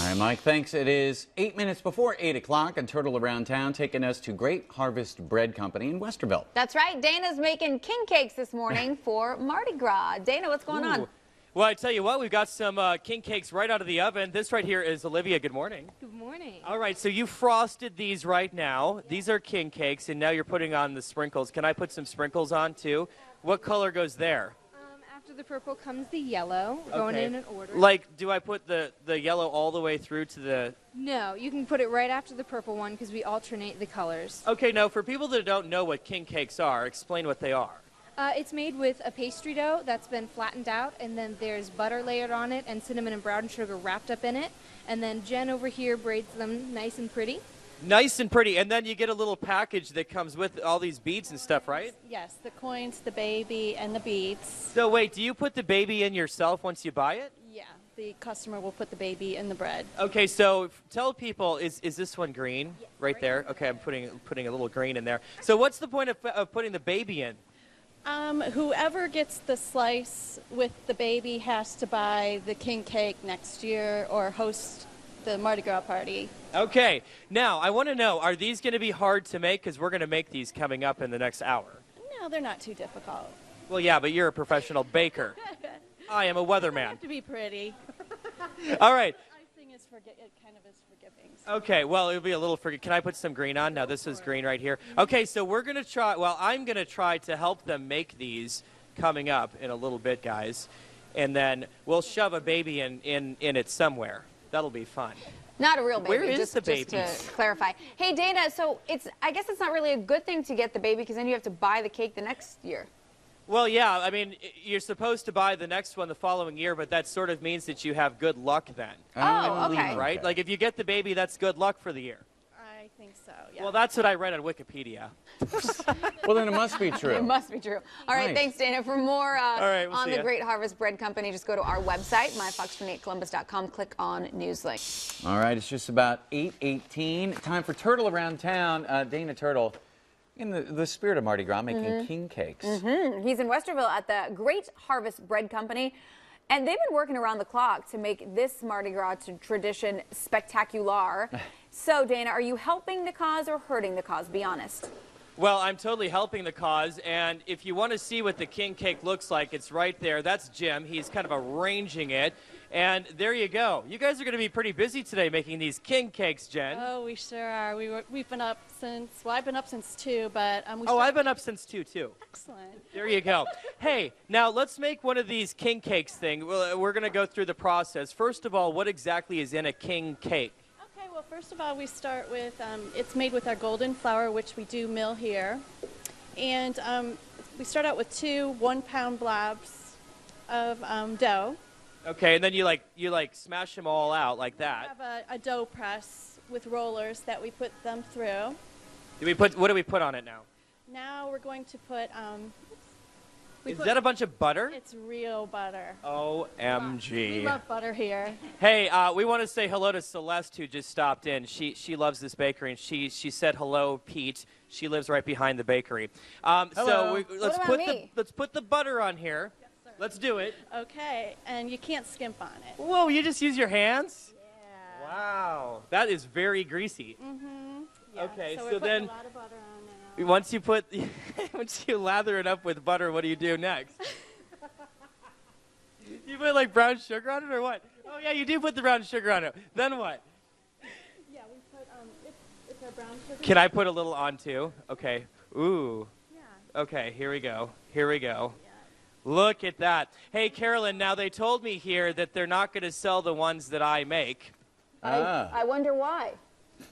right, Mike, thanks. It is 8 minutes before 8 o'clock and Turtle Around Town taking us to Great Harvest Bread Company in Westerville. That's right. Dana's making king cakes this morning for Mardi Gras. Dana, what's going on? Well, I tell you what, we've got some king cakes right out of the oven. This right here is Olivia. Good morning. Good morning. All right, so you frosted these right now. Yeah. These are king cakes, and now you're putting on the sprinkles. Can I put some sprinkles on, too? What color goes there? After the purple comes the yellow, going in an order. Like, do I put the yellow all the way through to the... No, you can put it right after the purple one because we alternate the colors. Okay, now, for people that don't know what king cakes are, explain what they are. It's made with a pastry dough that's been flattened out, and then there's butter layered on it and cinnamon and brown sugar wrapped up in it. And then Jen over here braids them nice and pretty. Nice and pretty. And then you get a little package that comes with all these beads and stuff, right? Yes, the coins, the baby, and the beads. So wait, do you put the baby in yourself once you buy it? Yeah, the customer will put the baby in the bread. Okay, so tell people, is this one green? Yes, right there? Okay, I'm putting a little green in there. So what's the point of putting the baby in? Whoever gets the slice with the baby has to buy the king cake next year or host the Mardi Gras party. Okay. Now, I want to know, are these going to be hard to make? Because we're going to make these coming up in the next hour. No, they're not too difficult. Well, yeah, but you're a professional baker. I am a weatherman. They have to be pretty. All right. Icing is kind of is forgiving. Okay, well, it'll be a little forgiving. Can I put some green on? Now, this is green right here. Okay, so we're going to try, well, I'm going to try to help them make these coming up in a little bit, guys. And then we'll shove a baby in it somewhere. That'll be fun. Not a real baby. Where is just, the baby? Just to clarify. Hey, Dana, so I guess it's not really a good thing to get the baby because then you have to buy the cake the next year. Well, yeah, I mean, you're supposed to buy the next one the following year, but that sort of means that you have good luck then. Oh, okay. Right? Like, if you get the baby, that's good luck for the year. I think so, yeah. Well, that's what I read on Wikipedia. Well, then it must be true. It must be true. All right, Nice. Thanks, Dana. For more we'll on see the ya. Great Harvest Bread Company, just go to our website, myfox28columbus.com. Click on Newslink. All right, it's just about 8:18. Time for Turtle Around Town. Dana Turtle, in the spirit of Mardi Gras, making king cakes. He's in Westerville at the Great Harvest Bread Company, and they've been working around the clock to make this Mardi Gras tradition spectacular. So, Dana, are you helping the cause or hurting the cause? Be honest. Well, I'm totally helping the cause, and if you want to see what the king cake looks like, it's right there. That's Jim. He's kind of arranging it, and there you go. You guys are going to be pretty busy today making these king cakes, Jen. Oh, we sure are. We've been up since, well, I've been up since 2, but... I've been up since 2, too. Excellent. There you go. Hey, now let's make one of these king cakes thing. We're going to go through the process. First of all, what exactly is in a king cake? Okay, well, first of all, we start with, it's made with our golden flour, which we do mill here. And we start out with 2 1-pound blobs of dough. Okay, and then you smash them all out like that. We have a dough press with rollers that we put them through. What do we put on it now? Now we're going to put... Is that a bunch of butter? It's real butter. OMG. We love butter here. Hey, we want to say hello to Celeste, who just stopped in. She loves this bakery, and she said hello, Pete. She lives right behind the bakery. So let's put the butter on here. Yes, sir. Let's do it. Okay, and you can't skimp on it. Whoa, you just use your hands? Yeah. Wow, that is very greasy. Mm-hmm. Yeah. Okay, so so we're putting then a lot of butter on now. once you lather it up with butter, what do you do next? You put like brown sugar on it or what? Oh yeah, you do put the brown sugar on it. Then what? Yeah, we put it's our brown sugar. Can I put a little on too? Okay. Ooh. Yeah. Okay, here we go. Here we go. Yeah. Look at that. Hey, Carolyn, now they told me here that they're not going to sell the ones that I make. I wonder why.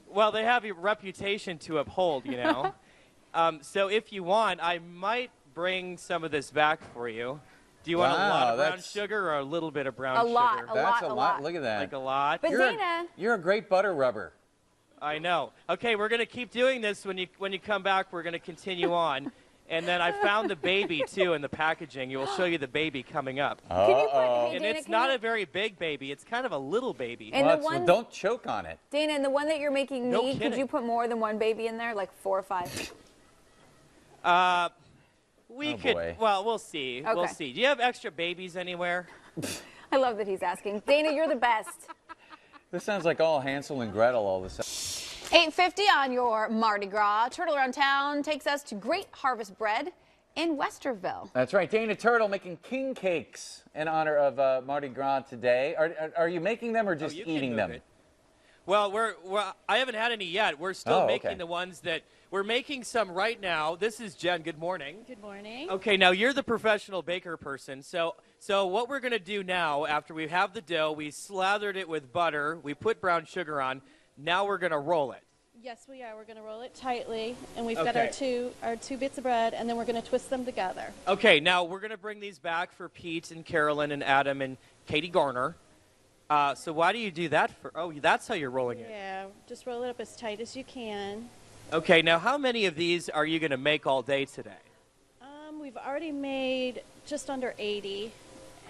Well, they have a reputation to uphold, you know. So if you want, I might bring some of this back for you. Do you want a lot of brown sugar or a little bit of brown sugar? That's a lot. Look at that. Like a lot? But You're a great butter rubber. I know. Okay, we're going to keep doing this. When you come back, we're going to continue on. And then I found the baby, too, in the packaging. We'll show you the baby coming up. Hey, And Dana, it's not a very big baby. It's kind of a little baby. And Well, don't choke on it. Dana, and the one that you're making No me, could kidding. you put more than one baby in there, like 4 or 5? We Oh, could. boy. Well, we'll see. We'll Okay. see. Do you have extra babies anywhere? I love that he's asking. Dana, you're the best. This sounds like all Hansel and Gretel all of a sudden. 8:50 on your Mardi Gras. Turtle Around Town takes us to Great Harvest Bread in Westerville. That's right. Dana Turtle making king cakes in honor of Mardi Gras today. Are you making them or just eating them? Well, I haven't had any yet. We're still making okay. the ones that we're making some right now. This is Jen. Good morning. Good morning. Okay, now you're the professional baker person. So what we're going to do now, after we have the dough, we slathered it with butter, we put brown sugar on. Now we're going to roll it. Yes, we are. We're going to roll it tightly, and we've got our two bits of bread, and then we're going to twist them together. Okay, now we're going to bring these back for Pete and Carolyn and Adam and Katie Garner. So why do you do that for? Oh, that's how you're rolling it. Yeah, just roll it up as tight as you can. Okay, now how many of these are you going to make all day today? We've already made just under 80.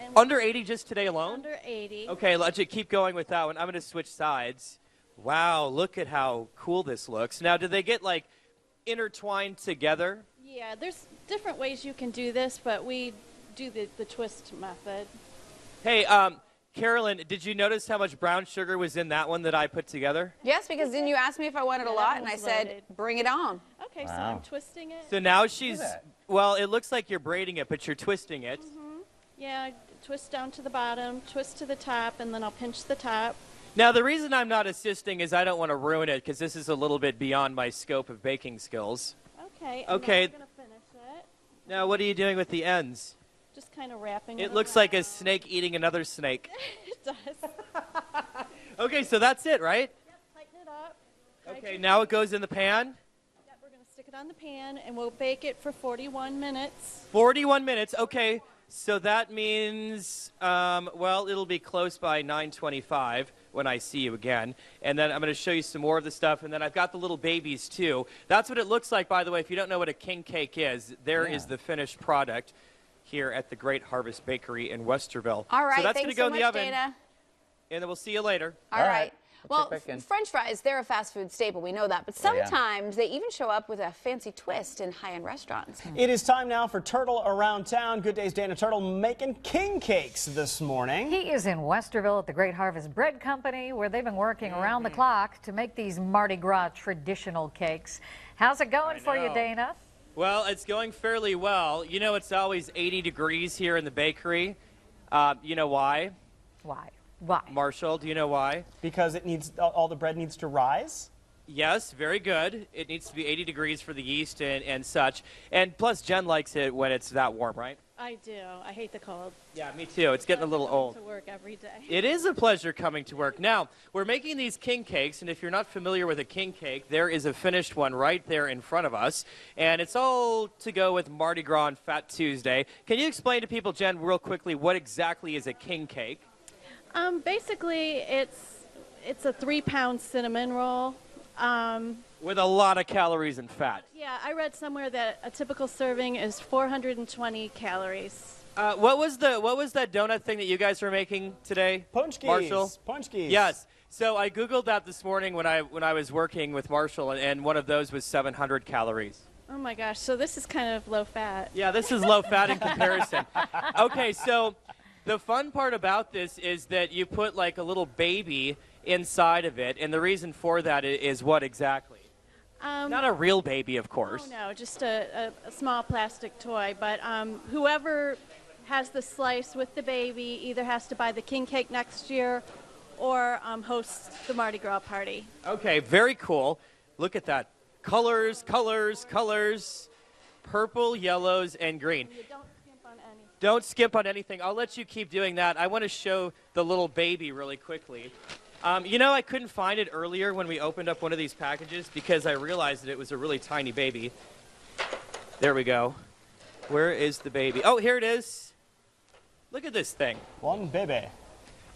And Under 80 just today alone? Under 80. Okay, let's just keep going with that one. I'm going to switch sides. Wow, look at how cool this looks. Now, do they get, like, intertwined together? Yeah, there's different ways you can do this, but we do the twist method. Hey, Carolyn, did you notice how much brown sugar was in that one that I put together? Yes, because didn't you ask me if I wanted a Yeah, lot, that and I one's said, loaded. bring it on. Okay, so Wow. I'm twisting it. So now she's, that. well, it looks like you're braiding it, but you're twisting it. Yeah, twist down to the bottom, twist to the top, and then I'll pinch the top. Now, the reason I'm not assisting is I don't want to ruin it because this is a little bit beyond my scope of baking skills. Okay. Okay. And now I'm going to finish it. Now, what are you doing with the ends? Just kind of wrapping it. It looks like a around. snake eating another snake. It does. Okay, so that's it, right? Yep, tighten it up. Okay, now it goes in the pan. Yep, we're going to stick it on the pan, and we'll bake it for 41 minutes. 41 minutes. Okay, so that means, well, it'll be close by 9:25 when I see you again. And then I'm going to show you some more of the stuff. And then I've got the little babies, too. That's what it looks like, by the way. If you don't know what a king cake is, there is the finished product here at the Great Harvest Bakery in Westerville. All right, so that's thanks going to go so in the much, oven. Dana. And then we'll see you later. All All right. right. Well, check back in. French fries, they're a fast food staple. We know that. But Oh, yeah. sometimes they even show up with a fancy twist in high-end restaurants. It is time now for Turtle Around Town. Good Day's Dana Turtle making king cakes this morning. He is in Westerville at the Great Harvest Bread Company, where they've been working around the clock to make these Mardi Gras traditional cakes. How's it going for you, know. Dana? Well, it's going fairly well. You know, it's always 80 degrees here in the bakery. You know why? Why? Why? Marshall, do you know why? Because it needs all the bread needs to rise. Yes, very good. It needs to be 80 degrees for the yeast and such. And plus, Jen likes it when it's that warm, right? I do. I hate the cold. Yeah, me too. It's getting a little old. To work every day. It is a pleasure coming to work. Now, we're making these king cakes, and if you're not familiar with a king cake, there is a finished one right there in front of us. And it's all to go with Mardi Gras and Fat Tuesday. Can you explain to people, Jen, real quickly, what exactly is a king cake? Basically, it's a 3-pound cinnamon roll. With a lot of calories and fat. Yeah, I read somewhere that a typical serving is 420 calories. What was that donut thing that you guys were making today, Punchkis. Marshall? Punchkis. Yes. So I Googled that this morning when I was working with Marshall, and one of those was 700 calories. Oh my gosh, so this is kind of low fat. Yeah, this is low fat in comparison. Okay, so the fun part about this is that you put like a little baby inside of it, and the reason for that is what exactly? Not a real baby, of course. Oh no, just a small plastic toy. But whoever has the slice with the baby either has to buy the king cake next year or host the Mardi Gras party. Okay, very cool. Look at that. Colors, colors, colors. Purple, yellows, and green. You don't skimp on anything. Don't skimp on anything. I'll let you keep doing that. I want to show the little baby really quickly. You know, I couldn't find it earlier when we opened up one of these packages because I realized that it was a really tiny baby. There we go. Where is the baby? Oh, here it is. Look at this thing. One baby.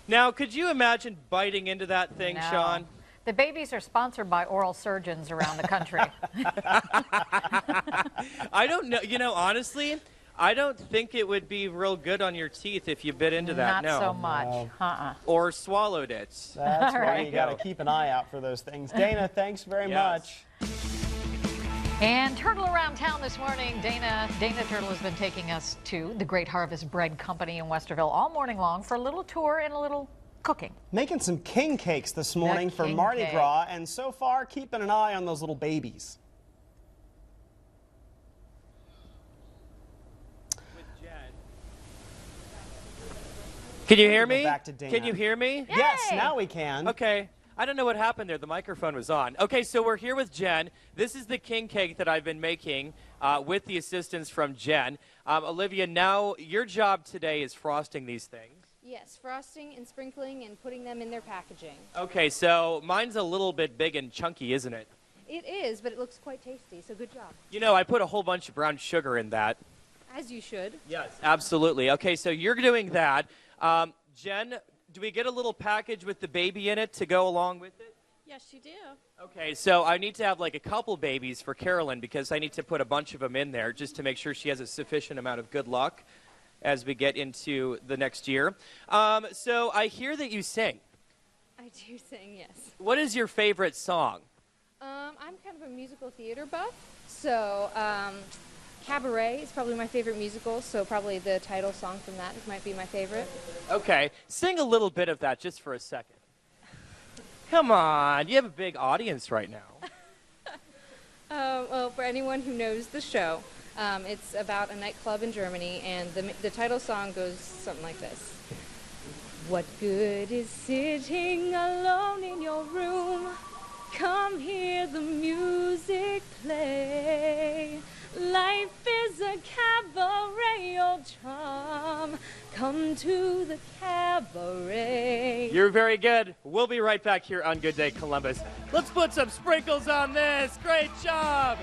Now, could you imagine biting into that thing, No. Sean? The babies are sponsored by oral surgeons around the country. I don't know. You know, honestly, I don't think it would be real good on your teeth if you bit into that. Not no. so much. No. Or swallowed it. That's All why right. you got to keep an eye out for those things. Dana, thanks very Yes. much. And Turtle Around Town this morning, Dana Turtle has been taking us to the Great Harvest Bread Company in Westerville all morning long for a little tour and a little cooking. Making some king cakes this morning for king Mardi cake. Gras, and so far keeping an eye on those little babies. Can you hear Go me? back to Dana. Can you hear me? Yes, Yay! now we can. Okay. I don't know what happened there. The microphone was on. Okay, so we're here with Jen. This is the king cake that I've been making with the assistance from Jen. Olivia, now your job today is frosting these things. Yes, frosting and sprinkling and putting them in their packaging. Okay, so mine's a little bit big and chunky, isn't it? It is, but it looks quite tasty, so good job. You know, I put a whole bunch of brown sugar in that. As you should. Yes, absolutely. Okay, so you're doing that. Jen, do we get a little package with the baby in it to go along with it? Yes, you do. Okay, so I need to have like a couple babies for Carolyn because I need to put a bunch of them in there just to make sure she has a sufficient amount of good luck as we get into the next year. So I hear that you sing. I do sing, yes. What is your favorite song? I'm kind of a musical theater buff, so Cabaret is probably my favorite musical, so probably the title song from that might be my favorite. Okay, sing a little bit of that just for a second. Come on, you have a big audience right now. Well, for anyone who knows the show, it's about a nightclub in Germany, and the title song goes something like this. What good is sitting alone in your room? Come hear the music play. Life is a cabaret, old charm. Come to the cabaret. You're very good. We'll be right back here on Good Day Columbus. Let's put some sprinkles on this. Great job.